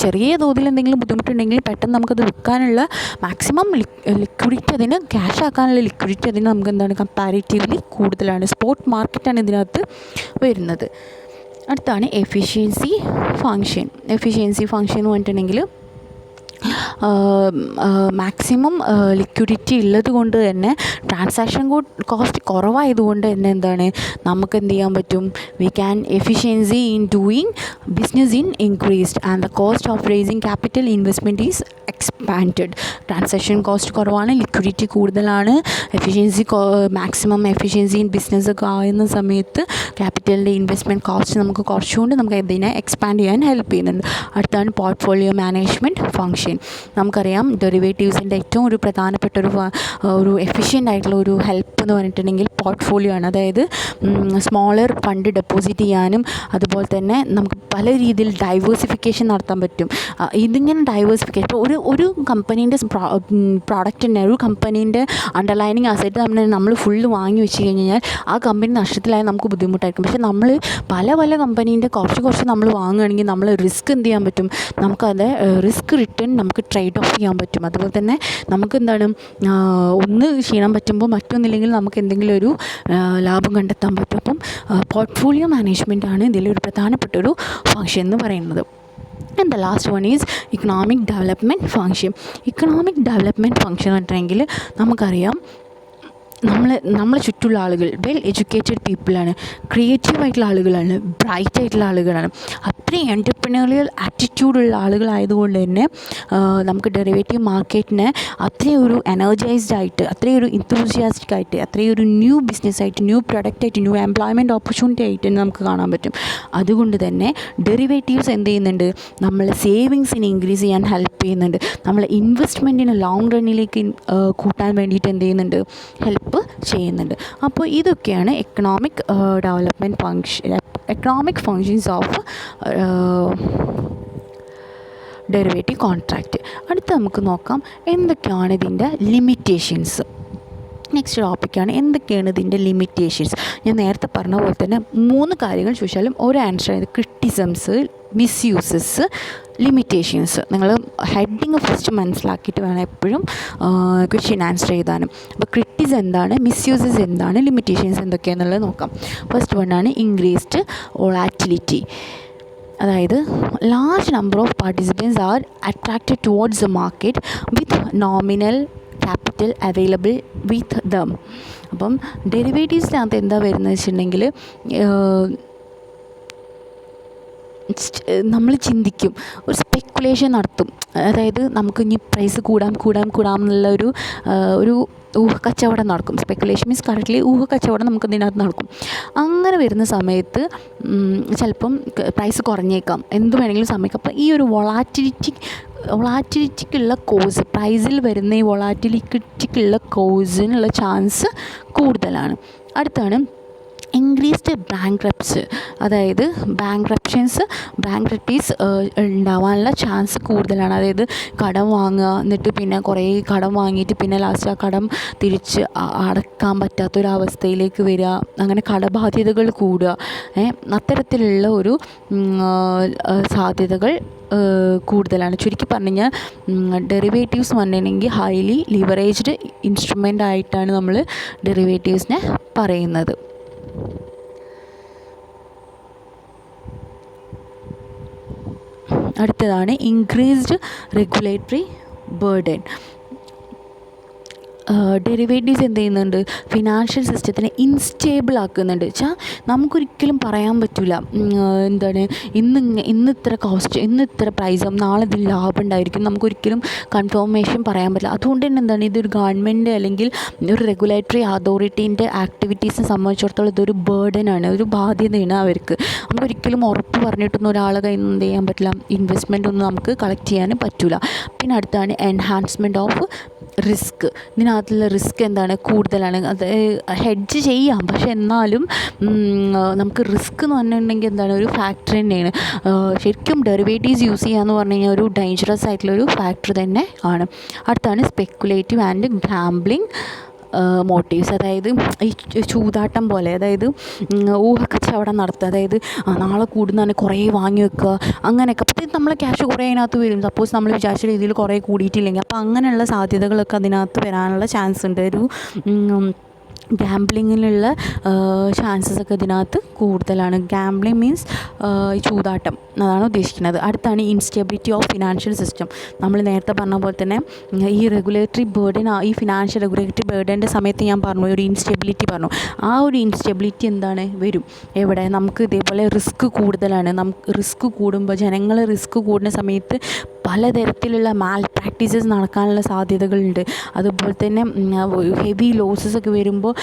ചെറിയ തോതിൽ എന്തെങ്കിലും ബുദ്ധിമുട്ടുണ്ടെങ്കിൽ പെട്ടെന്ന് നമുക്കത് വിൽക്കാനുള്ള മാക്സിമം ലിക്വിഡിറ്റി, അതിന് ക്യാഷ് ആക്കാനുള്ള ലിക്വിഡിറ്റി അതിന് നമുക്ക് എന്താണ് കമ്പാരിറ്റീവ്ലി കൂടുതലാണ്. സ്പോട്ട് മാർക്കറ്റാണ് ഇതിനകത്ത് വരുന്നത്. അടുത്താണ് എഫിഷ്യൻസി ഫങ്ഷൻ. എഫിഷ്യൻസി ഫങ്ഷൻ എന്ന് പറഞ്ഞിട്ടുണ്ടെങ്കിൽ മാക്സിമം ലിക്വിഡിറ്റി ഉള്ളത് കൊണ്ട് തന്നെ ട്രാൻസാക്ഷൻ കോസ്റ്റ് കുറവായതുകൊണ്ട് തന്നെ എന്താണ് നമുക്ക് എന്ത് ചെയ്യാൻ പറ്റും, we can efficiency in doing business in increased and the cost of racing capital investment is expanded. Transaction cost കുറവാണ്, ലിക്വിഡിറ്റി കൂടുതലാണ്, efficiency maximum efficiency in business ഒക്കെ ആകുന്ന സമയത്ത് ക്യാപിറ്റലിൻ്റെ ഇൻവെസ്റ്റ്മെൻറ്റ് കോസ്റ്റ് നമുക്ക് കുറച്ചുകൊണ്ട് നമുക്ക് ഇതിനെ എക്സ്പാൻഡ് ചെയ്യാൻ ഹെൽപ്പ് ചെയ്യുന്നുണ്ട്. അടുത്താണ് പോർട്ട്ഫോളിയോ മാനേജ്മെൻറ്റ് ഫങ്ഷൻ. നമുക്കറിയാം ഡെറിവേറ്റീവ്സിൻ്റെ ഏറ്റവും ഒരു പ്രധാനപ്പെട്ട ഒരു എഫിഷ്യൻ്റ് ആയിട്ടുള്ള ഒരു ഹെൽപ്പ് എന്ന് പറഞ്ഞിട്ടുണ്ടെങ്കിൽ പോർട്ട്ഫോളിയോ ആണ്. അതായത് സ്മോളർ ഫണ്ട് ഡെപ്പോസിറ്റ് ചെയ്യാനും അതുപോലെ തന്നെ നമുക്ക് പല രീതിയിൽ ഡൈവേഴ്സിഫിക്കേഷൻ നടത്താൻ പറ്റും. ഇതിങ്ങനെ ഡൈവേഴ്സിഫിക്കേഷൻ ഇപ്പോൾ ഒരു കമ്പനീൻ്റെ പ്രോഡക്റ്റ് തന്നെ ഒരു കമ്പനീൻ്റെ അണ്ടർലൈനിങ് അസറ്റ് നമ്മൾ ഫുള്ള് വാങ്ങി വെച്ച് കഴിഞ്ഞാൽ ആ കമ്പനി നഷ്ടത്തിലായാൽ നമുക്ക് ബുദ്ധിമുട്ടായിരിക്കും. ആയിരിക്കും. പക്ഷേ നമ്മൾ പല പല കമ്പനീൻ്റെ കുറച്ച് നമ്മൾ വാങ്ങുകയാണെങ്കിൽ നമ്മൾ റിസ്ക് എന്ത് ചെയ്യാൻ പറ്റും, നമുക്കത് റിസ്ക് റിട്ടേൺ നമുക്ക് ട്രേഡ് ഓഫ് ചെയ്യാൻ പറ്റും. അതുപോലെ തന്നെ നമുക്ക് എന്താണ് ഒന്ന് ക്ഷീണം പറ്റുമ്പോൾ മറ്റൊന്നില്ലെങ്കിൽ നമുക്ക് എന്തെങ്കിലും ഒരു ലാഭം കണ്ടെത്താൻ പറ്റും. അപ്പം പോർട്ട്ഫോളിയോ മാനേജ്മെൻറ്റാണ് ഇതിലൊരു പ്രധാനപ്പെട്ടൊരു ഫങ്ഷൻ എന്ന് പറയുന്നത്. And the last one is economic development function. Economic development function എന്ന് പറഞ്ഞിട്ടുണ്ടെങ്കിൽ നമുക്കറിയാം, നമ്മളെ ചുറ്റുള്ള ആളുകൾ വെൽ എഡ്യൂക്കേറ്റഡ് പീപ്പിളാണ്, ക്രിയേറ്റീവായിട്ടുള്ള ആളുകളാണ്, ബ്രൈറ്റ് ആയിട്ടുള്ള ആളുകളാണ്, അത്രയും എൻ്റർപ്രനറിയൽ ആറ്റിറ്റ്യൂഡുള്ള ആളുകളായതുകൊണ്ട് തന്നെ നമുക്ക് ഡെറിവേറ്റീവ് മാർക്കറ്റിനെ അത്രയും ഒരു എനർജൈസ്ഡ് ആയിട്ട്, അത്രയും ഒരു ഇൻതൂസിയാസ്റ്റിക് ആയിട്ട്, അത്രയും ഒരു ന്യൂ ബിസിനസ്സായിട്ട്, ന്യൂ പ്രൊഡക്റ്റായിട്ട്, ന്യൂ എംപ്ലോയ്മെൻറ്റ് ഓപ്പർച്യൂണിറ്റി ആയിട്ട് തന്നെ നമുക്ക് കാണാൻ പറ്റും. അതുകൊണ്ട് തന്നെ ഡെറിവേറ്റീവ്സ് എന്ത് ചെയ്യുന്നുണ്ട്, നമ്മളെ സേവിങ്സിനെ ഇൻക്രീസ് ചെയ്യാൻ ഹെൽപ്പ് ചെയ്യുന്നുണ്ട്, നമ്മളെ ഇൻവെസ്റ്റ്മെൻറ്റിനെ ലോങ് റണ്ണിലേക്ക് കൂട്ടാൻ വേണ്ടിയിട്ട് എന്ത് ചെയ്യുന്നുണ്ട്, ഹെൽപ്പ് ചെയ്യുന്നുണ്ട്. അപ്പോൾ ഇതൊക്കെയാണ് economic functions of derivative contract. അടുത്ത് നമുക്ക് നോക്കാം എന്തൊക്കെയാണ് ഇതിൻ്റെ ലിമിറ്റേഷൻസ്. നെക്സ്റ്റ് ടോപ്പിക്കാണ് എന്തൊക്കെയാണ് ഇതിൻ്റെ ലിമിറ്റേഷൻസ്. ഞാൻ നേരത്തെ പറഞ്ഞ പോലെ തന്നെ 3 കാര്യങ്ങൾ ചോദിച്ചാലും ഒരു ആൻസർ ആയത് ക്രിറ്റിസിസംസ്, മിസ്യൂസസ്, ലിമിറ്റേഷൻസ്. നിങ്ങൾ ഹെഡിങ് ഫസ്റ്റ് മനസ്സിലാക്കിയിട്ട് വേണം എപ്പോഴും ക്വസ്റ്റ്യൻ ആൻസർ ചെയ്താനും. അപ്പോൾ ക്രിറ്റിസം എന്താണ്, മിസ്യൂസസ് എന്താണ്, ലിമിറ്റേഷൻസ് എന്തൊക്കെയാണെന്നുള്ളത് നോക്കാം. ഫസ്റ്റ് വണ്ണാണ് ഇൻക്രീസ്ഡ് വോളാറ്റിലിറ്റി. അതായത് large number of participants are attracted towards the market with nominal capital available with them. അപ്പം ഡെറിവേറ്റീവ്സിനകത്ത് എന്താ വരുന്നത് വെച്ചിട്ടുണ്ടെങ്കിൽ നമ്മൾ ചിന്തിക്കും, ഒരു സ്പെക്കുലേഷൻ നടത്തും. അതായത് നമുക്ക് ഇനി പ്രൈസ് കൂടാം എന്നുള്ള ഒരു ഊഹക്കച്ചവടം നടക്കും. സ്പെക്കുലേഷൻ മീൻസ് കറക്റ്റ്ലി ഊഹക്കച്ചവടം നമുക്ക് ഇതിനകത്ത് നടക്കും. അങ്ങനെ വരുന്ന സമയത്ത് ചിലപ്പം പ്രൈസ് കുറഞ്ഞേക്കാം, എന്ത് വേണമെങ്കിലും സംഭവിക്കാം. അപ്പോൾ ഈ ഒരു വൊളാറ്റിലിറ്റിക്കുള്ള കോസ്, പ്രൈസിൽ വരുന്ന ഈ വൊളാറ്റിലിറ്റിക്കുള്ള കോസിനുള്ള ചാൻസ് കൂടുതലാണ്. അടുത്താണ് ഇൻക്രീസ്ഡ് ബാങ്ക്രപ്റ്റ്സ്. അതായത് ബാങ്ക്രപ്റ്റീസ് ഉണ്ടാവാനുള്ള ചാൻസ് കൂടുതലാണ്. അതായത് കടം വാങ്ങുക, എന്നിട്ട് പിന്നെ കുറേ കടം വാങ്ങിയിട്ട് പിന്നെ ലാസ്റ്റ് ആ കടം തിരിച്ച് അടക്കാൻ പറ്റാത്തൊരവസ്ഥയിലേക്ക് വരിക, അങ്ങനെ കടബാധ്യതകൾ കൂടുക. അത്തരത്തിലുള്ള ഒരു സാധ്യതകൾ കൂടുതലാണ്. ചുരുക്കി പറഞ്ഞു കഴിഞ്ഞാൽ ഡെറിവേറ്റീവ്സ് പറഞ്ഞിട്ടുണ്ടെങ്കിൽ ഹൈലി ലിവറേജ്ഡ് ഇൻസ്ട്രുമെൻ്റ് ആയിട്ടാണ് നമ്മൾ ഡെറിവേറ്റീവ്സിനെ പറയുന്നത്. അടുത്തതാണ് ഇൻക്രീസ്ഡ് റെഗുലേറ്ററി ബേർഡൻ. ഡെറിവേറ്റീവ്സ് എന്ത് ചെയ്യുന്നുണ്ട്, ഫിനാൻഷ്യൽ സിസ്റ്റത്തിനെ ഇൻസ്റ്റേബിൾ ആക്കുന്നുണ്ട്. വെച്ചാൽ നമുക്കൊരിക്കലും പറയാൻ പറ്റില്ല എന്താണ് ഇന്ന് ഇത്ര കോസ്റ്റ്, ഇന്ന് ഇത്ര പ്രൈസും, നാളെ ഇതിൽ ലാഭം ഉണ്ടായിരിക്കും, നമുക്കൊരിക്കലും കൺഫർമേഷൻ പറയാൻ പറ്റില്ല. അതുകൊണ്ട് തന്നെ എന്താണ്, ഇതൊരു ഗവൺമെൻറ് അല്ലെങ്കിൽ ഒരു റെഗുലേറ്ററി അതോറിറ്റീൻ്റെ ആക്ടിവിറ്റീസിനെ സംബന്ധിച്ചിടത്തോളം ഇതൊരു ബേർഡനാണ്, ഒരു ബാധ്യതയാണ് അവർക്ക്. നമുക്കൊരിക്കലും ഉറപ്പ് പറഞ്ഞിട്ടൊന്നും ഒരാളെ കയ്യിൽ നിന്ന് എന്ത് ചെയ്യാൻ പറ്റില്ല, ഇൻവെസ്റ്റ്മെൻ്റ് ഒന്നും നമുക്ക് കളക്ട് ചെയ്യാനും പറ്റില്ല. പിന്നെ അടുത്താണ് എൻഹാൻസ്മെൻറ്റ് ഓഫ് റിസ്ക്. ഇതിനകത്തുള്ള റിസ്ക് എന്താണ്, കൂടുതലാണ്. അത് ഹെഡ്ജ് ചെയ്യാം, പക്ഷെ എന്നാലും നമുക്ക് റിസ്ക് എന്ന് പറഞ്ഞിട്ടുണ്ടെങ്കിൽ എന്താണ്, ഒരു ഫാക്ടർ തന്നെയാണ്. ശരിക്കും ഡെറിവേറ്റീവ്സ് യൂസ് ചെയ്യുക എന്ന് പറഞ്ഞു കഴിഞ്ഞാൽ ഒരു ഡേഞ്ചറസ് ആയിട്ടുള്ളൊരു ഫാക്ടർ തന്നെ ആണ്. അടുത്താണ് സ്പെക്കുലേറ്റീവ് ആൻഡ് ഗാംബ്ലിംഗ് മോട്ടീവ്സ്. അതായത് ഈ ചൂതാട്ടം പോലെ, അതായത് ഊഹക്കച്ചവടം നടത്തുക, അതായത് നാളെ കൂടുന്നതാണ് കുറേ വാങ്ങി വെക്കുക, അങ്ങനെയൊക്കെ. അപ്പോൾ നമ്മളെ ക്യാഷ് കുറേ അതിനകത്ത് വരും. സപ്പോസ് നമ്മൾ വിചാരിച്ച രീതിയിൽ കുറേ കൂടിയിട്ടില്ലെങ്കിൽ അപ്പോൾ അങ്ങനെയുള്ള സാധ്യതകളൊക്കെ അതിനകത്ത് വരാനുള്ള ചാൻസ് ഉണ്ട്. ഒരു ഗാംബ്ലിങ്ങിലുള്ള ചാൻസസൊക്കെ ഇതിനകത്ത് കൂടുതലാണ്. ഗാംബ്ലിങ് മീൻസ് ചൂതാട്ടം, അതാണ് ഉദ്ദേശിക്കുന്നത്. അടുത്താണ് ഇൻസ്റ്റെബിലിറ്റി ഓഫ് ഫിനാൻഷ്യൽ സിസ്റ്റം. നമ്മൾ നേരത്തെ പറഞ്ഞ പോലെ തന്നെ ഈ റെഗുലേറ്ററി ബേർഡൻ, ഈ ഫിനാൻഷ്യൽ റെഗുലേറ്ററി ബേർഡൻ്റെ സമയത്ത് ഞാൻ പറഞ്ഞു ഒരു ഇൻസ്റ്റെബിലിറ്റി പറഞ്ഞു. ആ ഒരു ഇൻസ്റ്റെബിലിറ്റി എന്താണ് വരും എവിടെ, നമുക്ക് ഇതേപോലെ റിസ്ക് കൂടുതലാണ്. നമുക്ക് റിസ്ക് കൂടുമ്പോൾ, ജനങ്ങൾ റിസ്ക് കൂടുന്ന സമയത്ത് പലതരത്തിലുള്ള മാൽ പ്രാക്ടീസസ് നടക്കാനുള്ള സാധ്യതകളുണ്ട്. അതുപോലെ തന്നെ ഹെവി ലോസസ് ഒക്കെ വരുമ്പോൾ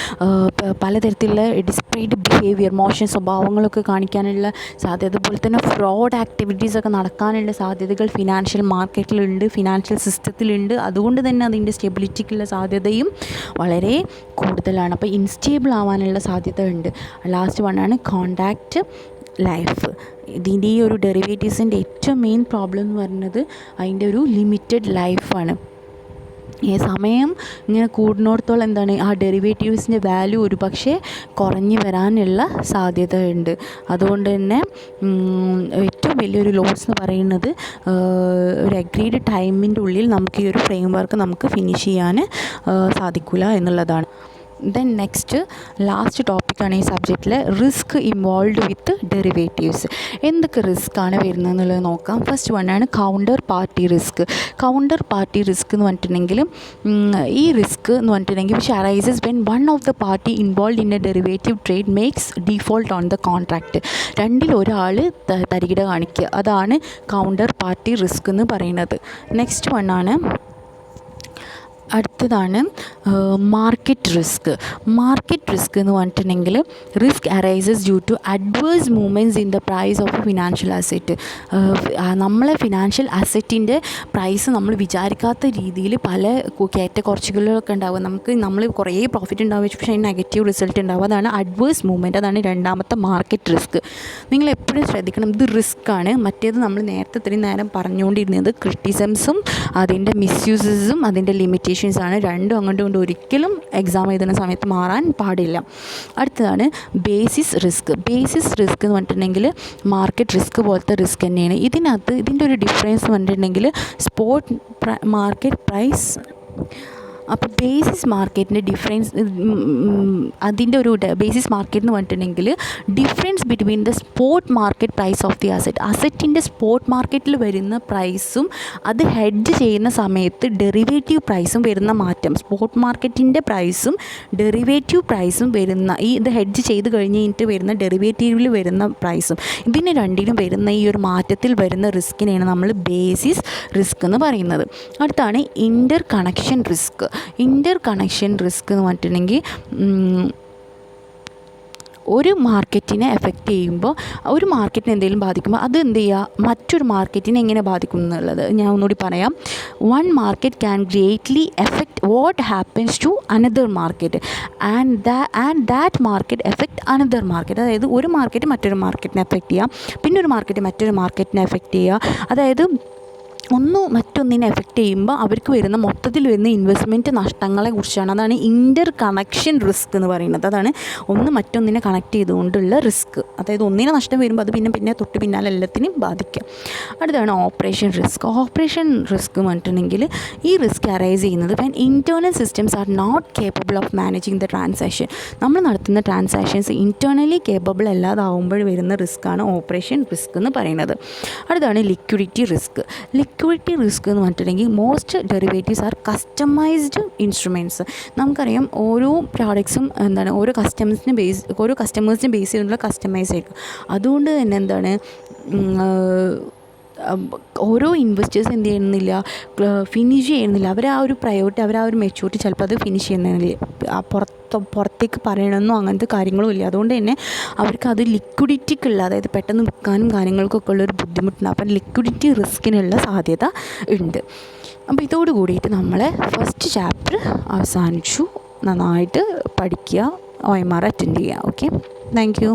പലതരത്തിലുള്ള ഡിസ്പ്ലേഡ് ബിഹേവിയർ, മോശം സ്വഭാവങ്ങളൊക്കെ കാണിക്കാനുള്ള സാധ്യത, അതുപോലെ തന്നെ ഫ്രോഡ് ആക്ടിവിറ്റീസൊക്കെ നടക്കാനുള്ള സാധ്യതകൾ ഫിനാൻഷ്യൽ മാർക്കറ്റിലുണ്ട്, ഫിനാൻഷ്യൽ സിസ്റ്റത്തിലുണ്ട്. അതുകൊണ്ട് തന്നെ അതിൻ്റെ സ്റ്റെബിലിറ്റിക്കുള്ള സാധ്യതയും വളരെ കൂടുതലാണ്. അപ്പോൾ ഇൻസ്റ്റേബിൾ ആവാനുള്ള സാധ്യത ഉണ്ട്. ലാസ്റ്റ് വണ്ണാണ് കോൺട്രാക്റ്റ് ലൈഫ്. ഇതിൻ്റെ ഈ ഒരു ഡെറിവേറ്റീവ്സിൻ്റെ ഏറ്റവും മെയിൻ പ്രോബ്ലം എന്ന് പറയുന്നത് അതിൻ്റെ ഒരു ലിമിറ്റഡ് ലൈഫാണ്. ഈ സമയം ഇങ്ങനെ കൂടുന്നിടത്തോളം എന്താണ് ആ ഡെറിവേറ്റീവ്സിൻ്റെ വാല്യൂ ഒരു പക്ഷേ കുറഞ്ഞു വരാനുള്ള സാധ്യത ഉണ്ട്. അതുകൊണ്ട് തന്നെ ഏറ്റവും വലിയൊരു ലോസ് എന്ന് പറയുന്നത് ഒരു അഗ്രീഡ് ടൈമിൻ്റെ ഉള്ളിൽ നമുക്ക് ഈ ഒരു ഫ്രെയിം വർക്ക് നമുക്ക് ഫിനിഷ് ചെയ്യാൻ സാധിക്കില്ല എന്നുള്ളതാണ്. ദെൻ നെക്സ്റ്റ് ലാസ്റ്റ് ടോപ്പിക്കാണ് ഈ സബ്ജക്റ്റിൽ റിസ്ക് ഇൻവോൾവ് വിത്ത് ഡെറിവേറ്റീവ്സ്. എന്തൊക്കെ റിസ്ക്കാണ് വരുന്നത് എന്നുള്ളത് നോക്കാം. ഫസ്റ്റ് വണ്ണാണ് counter party risk. Counter party risk എന്ന് പറഞ്ഞിട്ടുണ്ടെങ്കിൽ ഈ റിസ്ക് എന്ന് പറഞ്ഞിട്ടുണ്ടെങ്കിൽ which arises when one of the party involve in a derivative trade makes default on the contract. രണ്ടിൽ ഒരാൾ തരികിട കാണിക്കുക, അതാണ് കൗണ്ടർ പാർട്ടി റിസ്ക് എന്ന് പറയുന്നത്. നെക്സ്റ്റ് വണ്ണാണ് അടുത്തതാണ് മാർക്കറ്റ് റിസ്ക്. മാർക്കറ്റ് റിസ്ക് എന്ന് പറഞ്ഞിട്ടുണ്ടെങ്കിൽ risk arises due to adverse movements in the price of financial asset. നമ്മളെ ഫിനാൻഷ്യൽ അസറ്റിൻ്റെ പ്രൈസ് നമ്മൾ വിചാരിക്കാത്ത രീതിയിൽ പല കുറച്ചുകളൊക്കെ ഉണ്ടാവുക. നമ്മൾ കുറേ പ്രോഫിറ്റ് ഉണ്ടാവുക, പക്ഷേ നെഗറ്റീവ് റിസൾട്ട് ഉണ്ടാവുക. അതാണ് അഡ്വേഴ്സ് മൂവ്മെൻറ്റ്. അതാണ് രണ്ടാമത്തെ മാർക്കറ്റ് റിസ്ക്. നിങ്ങൾ എപ്പോഴും ശ്രദ്ധിക്കണം, ഇത് റിസ്ക്കാണ്. മറ്റേത് നമ്മൾ നേരത്തെ ഇത്രയും നേരം പറഞ്ഞുകൊണ്ടിരുന്നത് ക്രിറ്റിസിസംസും അതിൻ്റെ മിസ്യൂസസും അതിൻ്റെ ലിമിറ്റേഷൻസാണ്. രണ്ടും അങ്ങോട്ടും കൊണ്ട് ഒരിക്കലും എക്സാം എഴുതുന്ന സമയത്ത് മാറാൻ പാടില്ല. അടുത്തതാണ് ബേസിസ് റിസ്ക്. ബേസിസ് റിസ്ക് എന്ന് പറഞ്ഞിട്ടുണ്ടെങ്കിൽ മാർക്കറ്റ് റിസ്ക് പോലത്തെ റിസ്ക് തന്നെയാണ്. ഇതിൻ്റെ ഒരു ഡിഫറൻസ് പറഞ്ഞിട്ടുണ്ടെങ്കിൽ സ്പോട്ട് മാർക്കറ്റ് പ്രൈസ്. അപ്പോൾ ബേസിസ് മാർക്കറ്റിൻ്റെ ഡിഫറൻസ്, അതിൻ്റെ ഒരു ബേസിസ് മാർക്കറ്റ് എന്ന് പറഞ്ഞിട്ടുണ്ടെങ്കിൽ difference between the spot market price of the അസറ്റിൻ്റെ സ്പോട്ട് മാർക്കറ്റിൽ വരുന്ന പ്രൈസും അത് ഹെഡ്ജ് ചെയ്യുന്ന സമയത്ത് ഡെറിവേറ്റീവ് പ്രൈസും വരുന്ന മാറ്റം. സ്പോട്ട് മാർക്കറ്റിൻ്റെ പ്രൈസും ഡെറിവേറ്റീവ് പ്രൈസും വരുന്ന ഇത് ഹെഡ്ജ് ചെയ്ത് കഴിഞ്ഞിട്ട് വരുന്ന ഡെറിവേറ്റീവിൽ വരുന്ന പ്രൈസും, ഇതിന് രണ്ടിലും വരുന്ന ഈ ഒരു മാറ്റത്തിൽ വരുന്ന റിസ്കിനെയാണ് നമ്മൾ ബേസിസ് റിസ്ക് എന്ന് പറയുന്നത്. അടുത്താണ് ഇൻ്റർ കണക്ഷൻ റിസ്ക്. ഇൻ്റർ കണക്ഷൻ റിസ്ക് എന്ന് പറഞ്ഞിട്ടുണ്ടെങ്കിൽ ഒരു മാർക്കറ്റിനെ എഫക്റ്റ് ചെയ്യുമ്പോൾ, ഒരു മാർക്കറ്റിനെ എന്തെങ്കിലും ബാധിക്കുമ്പോൾ അത് എന്ത് ചെയ്യുക, മറ്റൊരു മാർക്കറ്റിനെ എങ്ങനെ ബാധിക്കും എന്നുള്ളത് ഞാൻ ഒന്നുകൂടി പറയാം. One market can greatly effect what happens to another market and that market effect another market. അതായത് ഒരു മാർക്കറ്റ് മറ്റൊരു മാർക്കറ്റിനെ എഫക്റ്റ് ചെയ്യാം, പിന്നെ ഒരു മാർക്കറ്റ് മറ്റൊരു മാർക്കറ്റിനെ എഫക്റ്റ് ചെയ്യുക. അതായത് മറ്റൊന്നിനെ എഫക്റ്റ് ചെയ്യുമ്പോൾ അവർക്ക് വരുന്ന മൊത്തത്തിൽ വരുന്ന ഇൻവെസ്റ്റ്മെൻറ്റ് നഷ്ടങ്ങളെ കുറിച്ചാണ്. അതാണ് ഇൻ്റർ കണക്ഷൻ റിസ്ക് എന്ന് പറയുന്നത്. അതാണ് ഒന്ന് മറ്റൊന്നിനെ കണക്ട് ചെയ്തുകൊണ്ടുള്ള റിസ്ക്. അതായത് ഒന്നിനെ നഷ്ടം വരുമ്പോൾ അത് പിന്നെ തൊട്ട് പിന്നാലെ എല്ലാത്തിനും ബാധിക്കും. അടുത്താണ് ഓപ്പറേഷൻ റിസ്ക്. ഓപ്പറേഷൻ റിസ്ക് എന്ന് പറഞ്ഞിട്ടുണ്ടെങ്കിൽ ഈ റിസ്ക് അറൈസ് ചെയ്യുന്നത് when internal systems are not capable of managing the transaction. നമ്മൾ നടത്തുന്ന ട്രാൻസാക്ഷൻസ് ഇൻറ്റേർണലി കേപ്പബിൾ അല്ലാതാവുമ്പോൾ വരുന്ന റിസ്ക്കാണ് ഓപ്പറേഷൻ റിസ്ക് എന്ന് പറയുന്നത്. അടുത്താണ് ലിക്വിഡിറ്റി റിസ്ക്. ലിക്വിഡിറ്റി റിസ്ക് എന്ന് പറഞ്ഞിട്ടുണ്ടെങ്കിൽ most derivatives are customised instruments. നമുക്കറിയാം ഓരോ പ്രോഡക്ട്സും ഓരോ കസ്റ്റമേഴ്സിനെ ബേസ് ചെയ്തിട്ടുള്ള കസ്റ്റമൈസ് ആയിരിക്കും. അതുകൊണ്ട് തന്നെ ഓരോ ഇൻവെസ്റ്റേഴ്സ് എന്ത് ചെയ്യുന്നില്ല, ഫിനിഷ് ചെയ്യുന്നില്ല. അവർ ആ ഒരു പ്രയോറിറ്റി, അവർ ആ ഒരു മെച്യൂരിറ്റി ചിലപ്പോൾ അത് ഫിനിഷ് ചെയ്യുന്നില്ല, പുറത്തേക്ക് പറയണമെന്നോ അങ്ങനത്തെ കാര്യങ്ങളും ഇല്ല. അതുകൊണ്ട് തന്നെ അവർക്ക് അത് ലിക്വിഡിറ്റിക്കുള്ള, അതായത് പെട്ടെന്ന് വിൽക്കാനും കാര്യങ്ങൾക്കൊക്കെ ഉള്ളൊരു ബുദ്ധിമുട്ടുണ്ട്. അപ്പം ലിക്വിഡിറ്റി റിസ്കിനുള്ള സാധ്യത ഉണ്ട്. അപ്പോൾ ഇതോട് കൂടിയിട്ട് നമ്മളെ ഫസ്റ്റ് ചാപ്റ്റർ അവസാനിച്ചു. നന്നായിട്ട് പഠിക്കുക, OMR അറ്റൻഡ് ചെയ്യുക. Okay, thank you.